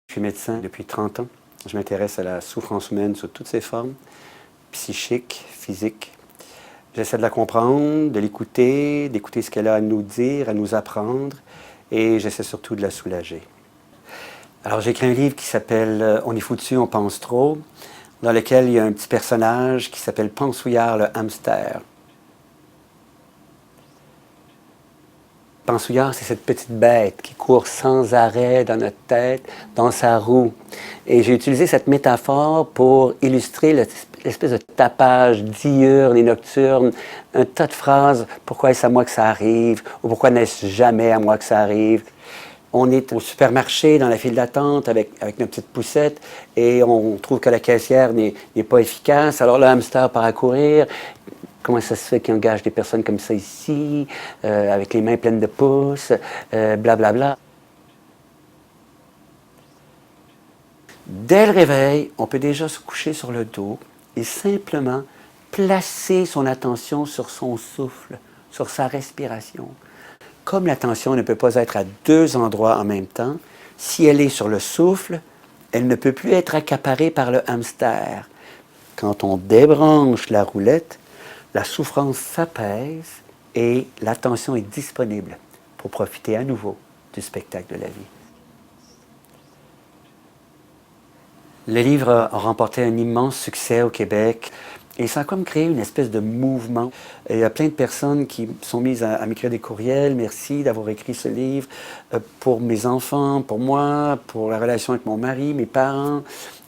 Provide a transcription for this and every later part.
Je suis médecin depuis 30 ans. Je m'intéresse à la souffrance humaine sous toutes ses formes, psychiques, physiques. J'essaie de la comprendre, de l'écouter, d'écouter ce qu'elle a à nous dire, à nous apprendre, et j'essaie surtout de la soulager. Alors j'ai écrit un livre qui s'appelle « On est foutu, on pense trop », dans lequel il y a un petit personnage qui s'appelle Pensouillard le hamster. Pensouillard, c'est cette petite bête qui court sans arrêt dans notre tête, dans sa roue. Et j'ai utilisé cette métaphore pour illustrer l'espèce de tapage diurne et nocturne, un tas de phrases « Pourquoi est-ce à moi que ça arrive ?» ou « Pourquoi n'est-ce jamais à moi que ça arrive ?» On est au supermarché, dans la file d'attente, avec nos petites poussettes, et on trouve que la caissière n'est pas efficace. Alors le hamster part à courir. Comment ça se fait qu'ils engagent des personnes comme ça ici, avec les mains pleines de pouces, blablabla. Dès le réveil, on peut déjà se coucher sur le dos et simplement placer son attention sur son souffle, sur sa respiration. Comme l'attention ne peut pas être à deux endroits en même temps, si elle est sur le souffle, elle ne peut plus être accaparée par le hamster. Quand on débranche la roulette, la souffrance s'apaise et l'attention est disponible pour profiter à nouveau du spectacle de la vie. Le livre a remporté un immense succès au Québec et ça a comme créé une espèce de mouvement. Et il y a plein de personnes qui sont mises à m'écrire des courriels. Merci d'avoir écrit ce livre pour mes enfants, pour moi, pour la relation avec mon mari, mes parents.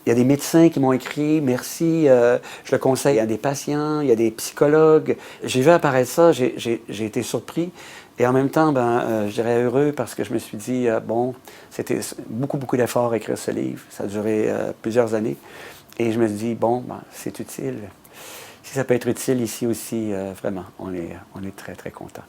Il y a des médecins qui m'ont écrit, merci, je le conseille à des patients, il y a des psychologues. J'ai vu apparaître ça, j'ai été surpris et en même temps, je dirais heureux parce que je me suis dit, bon, c'était beaucoup d'efforts à écrire ce livre, ça a duré plusieurs années et je me suis dit, bon, c'est utile. Si ça peut être utile ici aussi, vraiment, on est très contents.